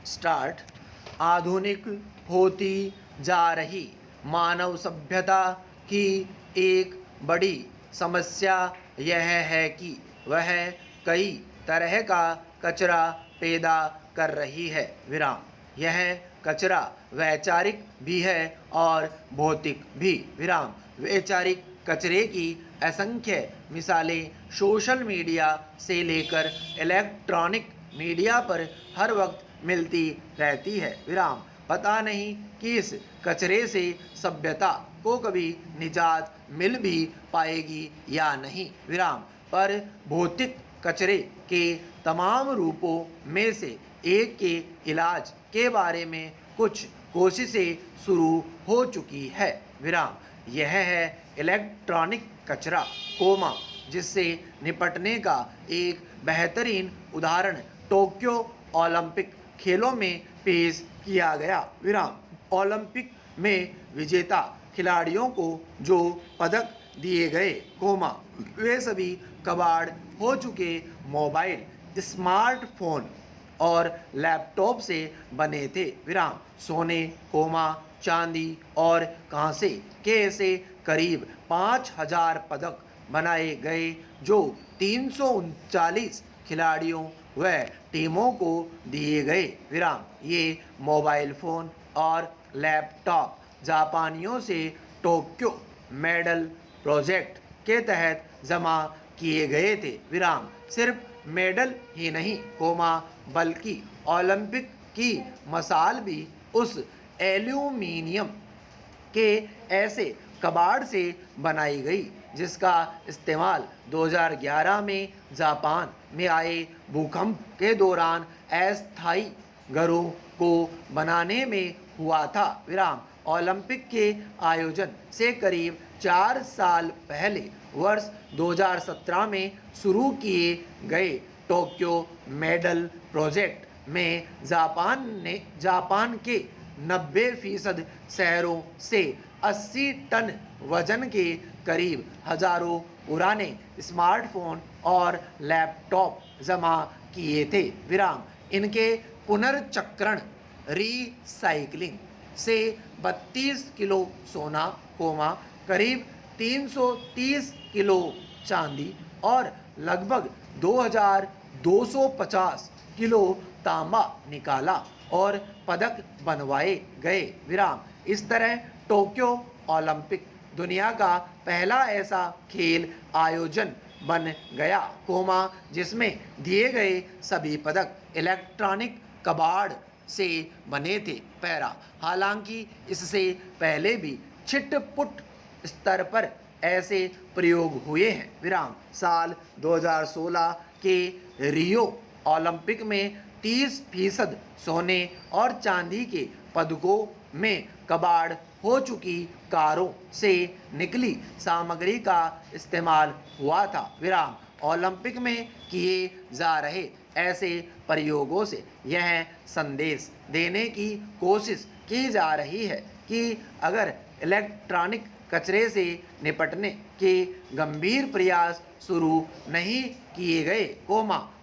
Start. आधुनिक होती जा रही मानव सभ्यता की एक बड़ी समस्या यह है कि वह कई तरह का कचरा पैदा कर रही है। विराम। यह कचरा वैचारिक भी है और भौतिक भी। विराम। वैचारिक कचरे की असंख्य मिसालें सोशल मीडिया से लेकर इलेक्ट्रॉनिक मीडिया पर हर वक्त मिलती रहती है। विराम। पता नहीं कि इस कचरे से सभ्यता को कभी निजात मिल भी पाएगी या नहीं। विराम। पर भौतिक कचरे के तमाम रूपों में से एक के इलाज के बारे में कुछ कोशिशें शुरू हो चुकी है। विराम। यह है इलेक्ट्रॉनिक कचरा, जिससे निपटने का एक बेहतरीन उदाहरण टोक्यो ओलंपिक खेलों में पेश किया गया। विराम। ओलंपिक में विजेता खिलाड़ियों को जो पदक दिए गए, वे सभी कबाड़ हो चुके मोबाइल, स्मार्टफोन और लैपटॉप से बने थे। विराम। सोने, चांदी और कांसे के ऐसे करीब 5000 पदक बनाए गए जो 339 खिलाड़ियों व टीमों को दिए गए। विराम। ये मोबाइल फ़ोन और लैपटॉप जापानियों से टोक्यो मेडल प्रोजेक्ट के तहत जमा किए गए थे। विराम। सिर्फ मेडल ही नहीं, बल्कि ओलंपिक की मसाल भी उस एल्यूमिनियम के ऐसे कबाड़ से बनाई गई जिसका इस्तेमाल 2011 में जापान में आए भूकंप के दौरान अस्थायी घरों को बनाने में हुआ था। विराम। ओलंपिक के आयोजन से करीब 4 साल पहले वर्ष 2017 में शुरू किए गए टोक्यो मेडल प्रोजेक्ट में जापान के 90% शहरों से 80 टन वजन के करीब हजारों पुराने स्मार्टफोन और लैपटॉप जमा किए थे। विराम। इनके पुनर्चक्रण, रीसाइक्लिंग से 32 किलो सोना, करीब 330 किलो चांदी और लगभग 2250 किलो तांबा निकाला और पदक बनवाए गए। विराम। इस तरह टोक्यो ओलंपिक दुनिया का पहला ऐसा खेल आयोजन बन गया, जिसमें दिए गए सभी पदक इलेक्ट्रॉनिक कबाड़ से बने थे। हालांकि इससे पहले भी छिटपुट स्तर पर ऐसे प्रयोग हुए हैं। विराम। साल 2016 के रियो ओलंपिक में 30% सोने और चांदी के पदकों में कबाड़ हो चुकी कारों से निकली सामग्री का इस्तेमाल हुआ था। विराम। ओलंपिक में किए जा रहे ऐसे प्रयोगों से यह संदेश देने की कोशिश की जा रही है कि अगर इलेक्ट्रॉनिक कचरे से निपटने के गंभीर प्रयास शुरू नहीं किए गए,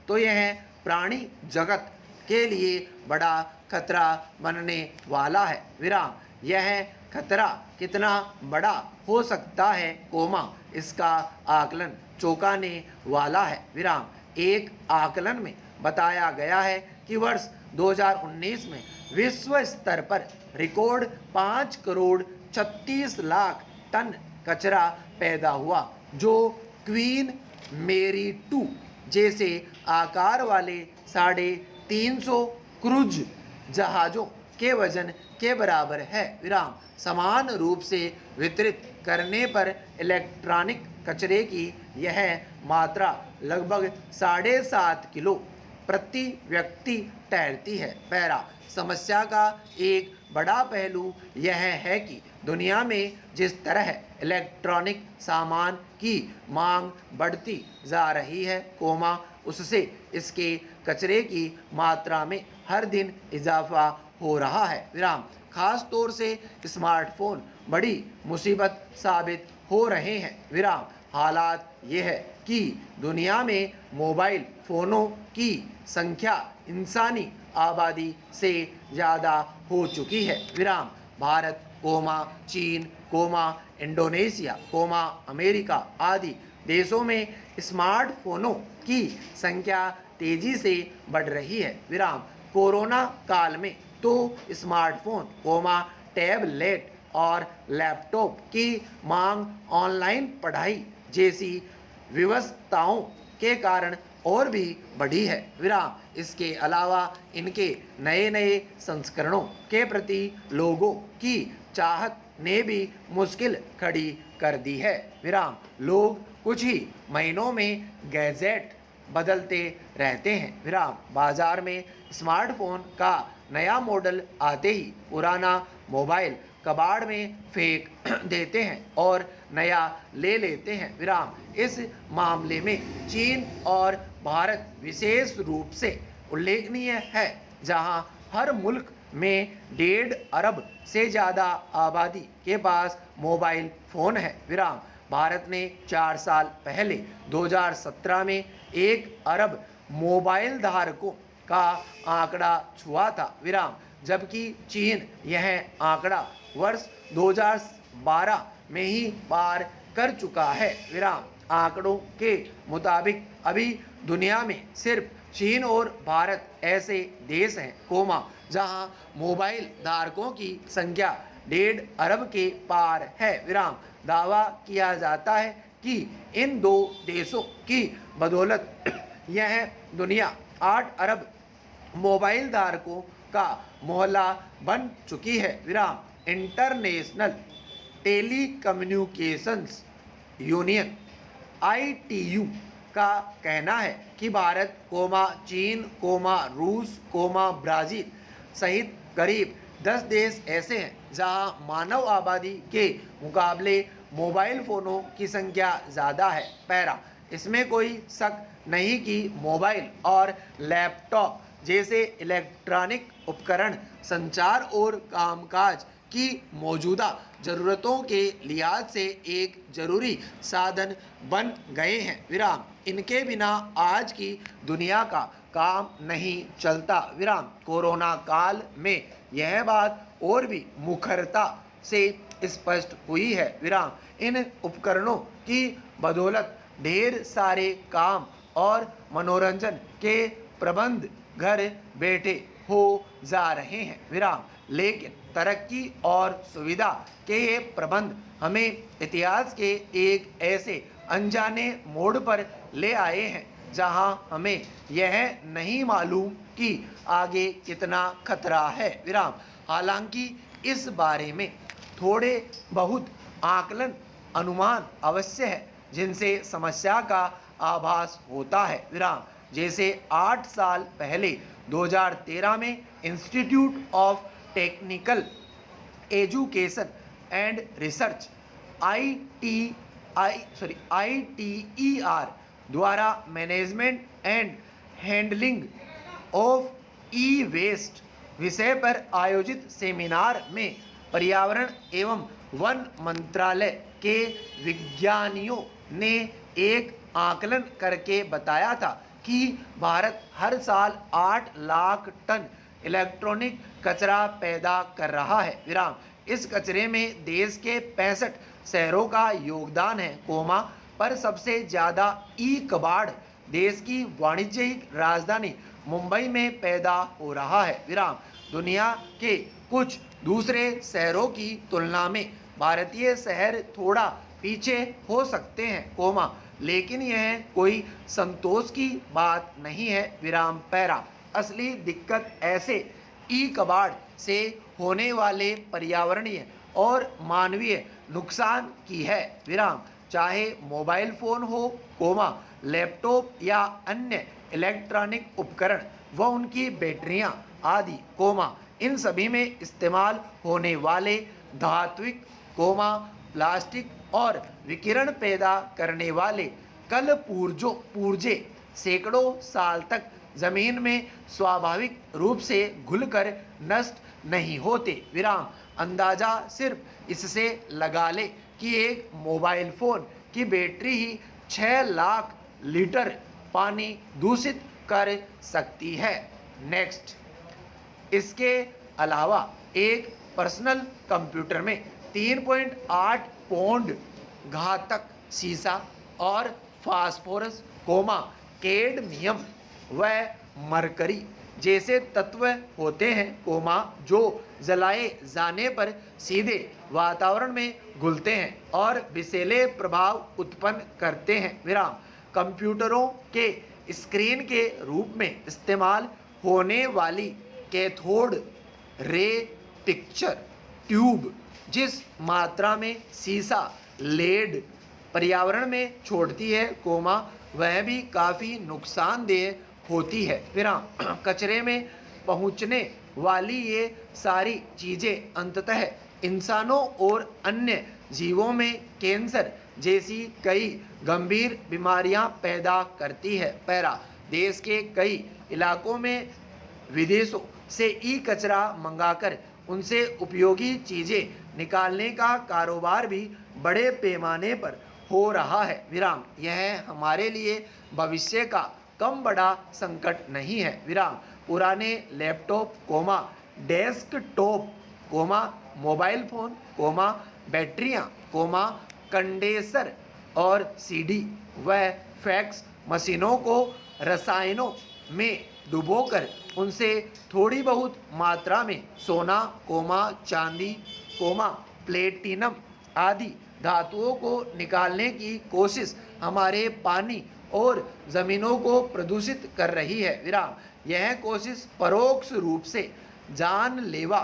तो यह प्राणी जगत के लिए बड़ा खतरा बनने वाला है। विराम। यह खतरा कितना बड़ा हो सकता है, इसका आकलन चौंकाने वाला है। विराम। एक आकलन में बताया गया है कि वर्ष 2019 में विश्व स्तर पर रिकॉर्ड 5 करोड़ 36 लाख टन कचरा पैदा हुआ, जो क्वीन मेरी 2 जैसे आकार वाले 350 क्रूज जहाज़ों के वजन के बराबर है। विराम। समान रूप से वितरित करने पर इलेक्ट्रॉनिक कचरे की यह मात्रा लगभग 7.5 किलो प्रति व्यक्ति ठहरती है। समस्या का एक बड़ा पहलू यह है कि दुनिया में जिस तरह इलेक्ट्रॉनिक सामान की मांग बढ़ती जा रही है, उससे इसके कचरे की मात्रा में हर दिन इजाफा हो रहा है। विराम। खास तौर से स्मार्टफोन बड़ी मुसीबत साबित हो रहे हैं। विराम। हालात यह है कि दुनिया में मोबाइल फ़ोनों की संख्या इंसानी आबादी से ज़्यादा हो चुकी है। विराम। भारत, चीन, इंडोनेशिया, अमेरिका आदि देशों में स्मार्टफोनों की संख्या तेजी से बढ़ रही है। विराम। कोरोना काल में तो स्मार्टफोन, टैबलेट और लैपटॉप की मांग ऑनलाइन पढ़ाई जैसी व्यवस्थाओं के कारण और भी बढ़ी है। विराम। इसके अलावा इनके नए नए संस्करणों के प्रति लोगों की चाहत ने भी मुश्किल खड़ी कर दी है। विराम। लोग कुछ ही महीनों में गैजेट बदलते रहते हैं। विराम। बाजार में स्मार्टफोन का नया मॉडल आते ही पुराना मोबाइल कबाड़ में फेंक देते हैं और नया ले लेते हैं। विराम। इस मामले में चीन और भारत विशेष रूप से उल्लेखनीय है, जहां हर मुल्क में 1.5 अरब से ज़्यादा आबादी के पास मोबाइल फ़ोन है। विराम। भारत ने 4 साल पहले 2017 में 1 अरब मोबाइल धारकों का आंकड़ा छुआ था। विराम। जबकि चीन यह आंकड़ा वर्ष 2012 में ही पार कर चुका है। विराम। आंकड़ों के मुताबिक अभी दुनिया में सिर्फ चीन और भारत ऐसे देश हैं, जहां मोबाइल धारकों की संख्या 1.5 अरब के पार है। विराम। दावा किया जाता है कि इन दो देशों की बदौलत यह दुनिया 8 अरब मोबाइल धारकों का मोहल्ला बन चुकी है। विराम। इंटरनेशनल टेलीकम्युनिकेशंस यूनियन ITU का कहना है कि भारत, चीन, रूस, ब्राज़ील सहित करीब 10 देश ऐसे हैं जहां मानव आबादी के मुकाबले मोबाइल फ़ोनों की संख्या ज़्यादा है। पैरा। इसमें कोई शक नहीं कि मोबाइल और लैपटॉप जैसे इलेक्ट्रॉनिक उपकरण संचार और कामकाज की मौजूदा ज़रूरतों के लिहाज से एक ज़रूरी साधन बन गए हैं। विराम। इनके बिना आज की दुनिया का काम नहीं चलता। विराम। कोरोना काल में यह बात और भी मुखरता से स्पष्ट हुई है। विराम। इन उपकरणों की बदौलत ढेर सारे काम और मनोरंजन के प्रबंध घर बैठे हो जा रहे हैं। विराम। लेकिन तरक्की और सुविधा के ये प्रबंध हमें इतिहास के एक ऐसे अनजाने मोड़ पर ले आए हैं जहां हमें यह नहीं मालूम कि आगे कितना खतरा है। विराम। हालांकि इस बारे में थोड़े बहुत आकलन अनुमान अवश्य है जिनसे समस्या का आभास होता है। विराम। जैसे 8 साल पहले 2013 में institute of technical education and research ITER द्वारा management and handling of e waste विषय पर आयोजित सेमिनार में पर्यावरण एवं वन मंत्रालय के विज्ञानियों ने एक आकलन करके बताया था कि भारत हर साल 8 लाख टन इलेक्ट्रॉनिक कचरा पैदा कर रहा है। विराम। इस कचरे में देश के 65 शहरों का योगदान है, पर सबसे ज़्यादा कबाड़ देश की वाणिज्यिक राजधानी मुंबई में पैदा हो रहा है। विराम। दुनिया के कुछ दूसरे शहरों की तुलना में भारतीय शहर थोड़ा पीछे हो सकते हैं, लेकिन यह कोई संतोष की बात नहीं है। विराम। पैरा। असली दिक्कत ऐसे कबाड़ से होने वाले पर्यावरणीय और मानवीय नुकसान की है। विराम। चाहे मोबाइल फ़ोन हो, लैपटॉप या अन्य इलेक्ट्रॉनिक उपकरण व उनकी बैटरियां आदि, इन सभी में इस्तेमाल होने वाले धात्विक, प्लास्टिक और विकिरण पैदा करने वाले कल पुर्जे सैकड़ों साल तक जमीन में स्वाभाविक रूप से घुलकर नष्ट नहीं होते। विराम। अंदाजा सिर्फ इससे लगा ले कि एक मोबाइल फ़ोन की बैटरी ही 6 लाख लीटर पानी दूषित कर सकती है। नेक्स्ट। इसके अलावा एक पर्सनल कंप्यूटर में 3.8 पौंड घातक सीसा और फास्फोरस, कैडमियम व मरकरी जैसे तत्व होते हैं, जो जलाए जाने पर सीधे वातावरण में घुलते हैं और विषैले प्रभाव उत्पन्न करते हैं। विराम। कंप्यूटरों के स्क्रीन के रूप में इस्तेमाल होने वाली कैथोड रे पिक्चर ट्यूब जिस मात्रा में सीसा लेड पर्यावरण में छोड़ती है, वह भी काफ़ी नुकसानदेह होती है। विराम। कचरे में पहुंचने वाली ये सारी चीज़ें अंततः इंसानों और अन्य जीवों में कैंसर जैसी कई गंभीर बीमारियां पैदा करती है। पैरा। देश के कई इलाकों में विदेशों से ई कचरा मंगाकर उनसे उपयोगी चीज़ें निकालने का कारोबार भी बड़े पैमाने पर हो रहा है। विराम। यह हमारे लिए भविष्य का कम बड़ा संकट नहीं है। विराम। पुराने लैपटॉप, डेस्कटॉप, मोबाइल फोन, बैटरियां, कंडेंसर और सीडी व फैक्स मशीनों को रसायनों में डुबोकर उनसे थोड़ी बहुत मात्रा में सोना, चांदी, प्लेटिनम आदि धातुओं को निकालने की कोशिश हमारे पानी और ज़मीनों को प्रदूषित कर रही है। विराम। यह कोशिश परोक्ष रूप से जानलेवा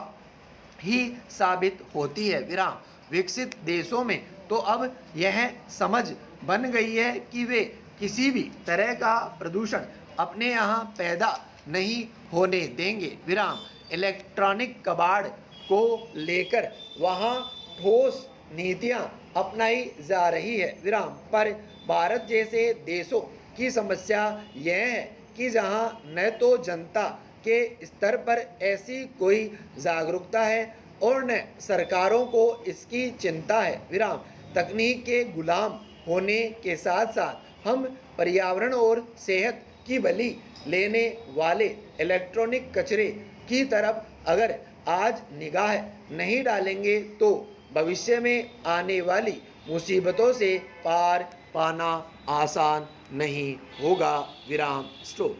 ही साबित होती है। विराम। विकसित देशों में तो अब यह समझ बन गई है कि वे किसी भी तरह का प्रदूषण अपने यहाँ पैदा नहीं होने देंगे। विराम। इलेक्ट्रॉनिक कबाड़ को लेकर वहाँ ठोस नीतियाँ अपनाई जा रही है। विराम। पर भारत जैसे देशों की समस्या यह है कि जहाँ न तो जनता के स्तर पर ऐसी कोई जागरूकता है और न सरकारों को इसकी चिंता है। विराम। तकनीक के गुलाम होने के साथ साथ हम पर्यावरण और सेहत की बलि लेने वाले इलेक्ट्रॉनिक कचरे की तरफ अगर आज निगाह नहीं डालेंगे तो भविष्य में आने वाली मुसीबतों से पार पाना आसान नहीं होगा। विराम। स्टॉप।